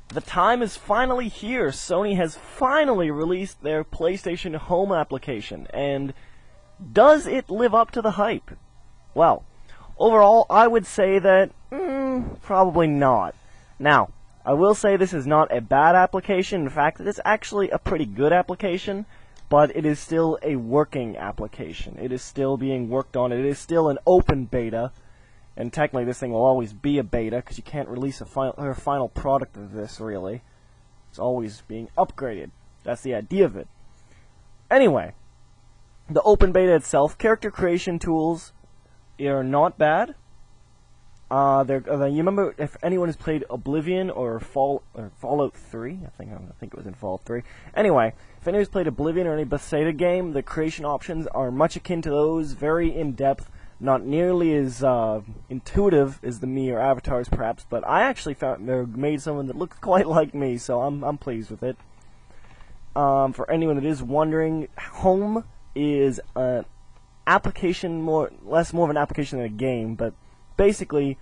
The time is finally here. Sony has finally released their PlayStation Home application, and does it live up to the hype? Well, overall, I would say that, probably not. Now, I will say this is not a bad application. In fact, it is actually a pretty good application, but it is still a working application. It is still being worked on. It is still an open beta. And technically, this thing will always be a beta, because you can't release a final product of this, really. It's always being upgraded. That's the idea of it. Anyway, the open beta itself, character creation tools are not bad. You remember, if anyone has played Oblivion or Fallout 3, I think it was in Fallout 3. Anyway, if anyone's played Oblivion or any Bethesda game, the creation options are much akin to those, very in-depth. Not nearly as intuitive as the Me or avatars, perhaps, but I actually found they made someone that looks quite like me, so I'm pleased with it. For anyone that is wondering, Home is an application, less of an application than a game, but basically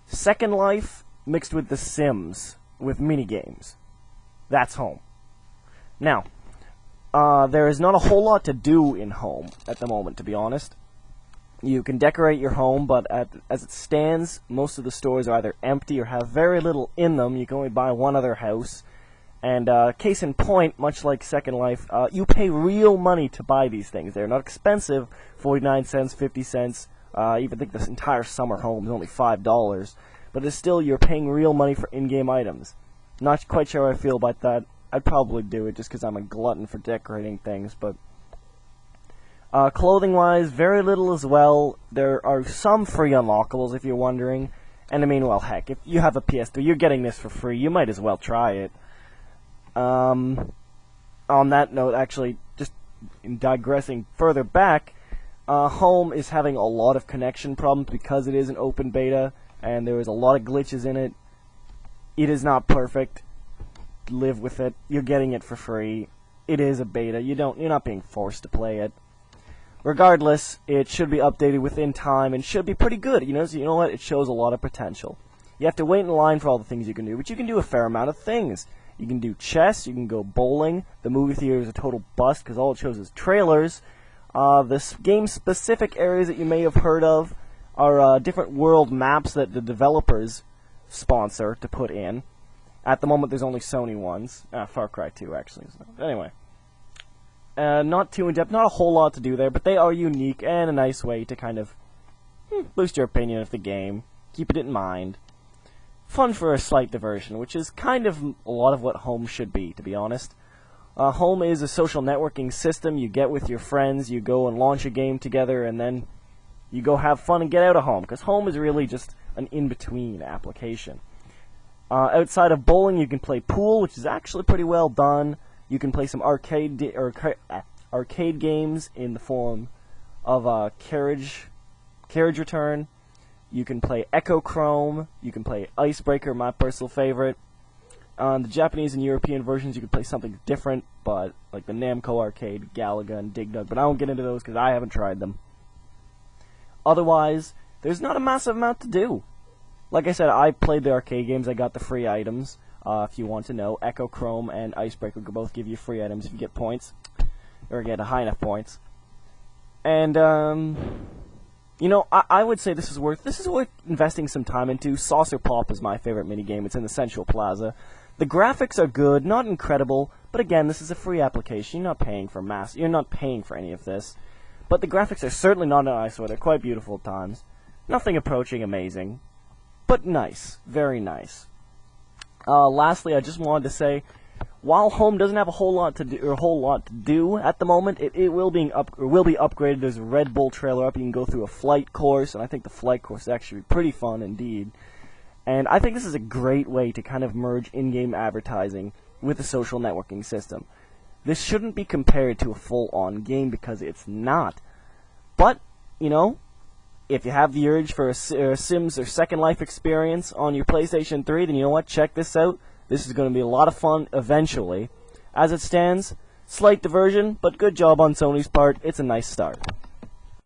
Second Life mixed with The Sims with mini games. That's Home. Now, there is not a whole lot to do in Home at the moment, to be honest. You can decorate your home, but as it stands, most of the stores are either empty or have very little in them. You can only buy one other house. And case in point, much like Second Life, you pay real money to buy these things. They're not expensive, 49 cents, 50 cents. I even think this entire summer home is only $5. But it's still, you're paying real money for in-game items. Not quite sure how I feel about that. I'd probably do it just because I'm a glutton for decorating things, but clothing-wise, very little as well. There are some free unlockables, if you're wondering. And I mean, well, heck, if you have a PS3, you're getting this for free. You might as well try it. On that note, actually, just in digressing further back, Home is having a lot of connection problems because it is an open beta, and there is a lot of glitches in it. It is not perfect. Live with it. You're getting it for free. It is a beta. You're not being forced to play it. Regardless, it should be updated within time and should be pretty good. You know what? It shows a lot of potential. You have to wait in line for all the things you can do, but you can do a fair amount of things. You can do chess, you can go bowling. The movie theater is a total bust because all it shows is trailers. The game-specific areas that you may have heard of are different world maps that the developers sponsor to put in. At the moment, there's only Sony ones. Far Cry 2, actually. So, anyway. Not too in-depth, not a whole lot to do there, but they are unique and a nice way to kind of boost your opinion of the game. Keep it in mind. Fun for a slight diversion, which is kind of a lot of what Home should be, to be honest. Home is a social networking system you get with your friends. You go and launch a game together, and then you go have fun and get out of Home, because Home is really just an in-between application. Outside of bowling, you can play pool, which is actually pretty well done. You can play some arcade games in the form of Carriage Return. You can play Echo Chrome. You can play Icebreaker, my personal favorite. On the Japanese and European versions, you can play something different, but like the Namco Arcade, Galaga, and Dig Dug. But I won't get into those because I haven't tried them. Otherwise, there's not a massive amount to do. Like I said, I played the arcade games. I got the free items. If you want to know, Echo Chrome and Icebreaker could both give you free items if you get points, or get high enough points. And I would say this is worth investing some time into. Saucer Pop is my favorite minigame. It's in the Central Plaza. The graphics are good, not incredible, but again, this is a free application. You're not paying for any of this. But the graphics are certainly not an eyesore. They're quite beautiful at times. Nothing approaching amazing, but nice, very nice. Lastly, I just wanted to say, while Home doesn't have a whole lot to do at the moment, it will be upgraded. There's a Red Bull trailer up. You can go through a flight course, and I think the flight course is actually pretty fun indeed. And I think this is a great way to kind of merge in-game advertising with the social networking system. This shouldn't be compared to a full-on game because it's not. But, if you have the urge for a Sims or Second Life experience on your PlayStation 3, then you know what? Check this out. This is going to be a lot of fun eventually. As it stands, slight diversion, but good job on Sony's part. It's a nice start.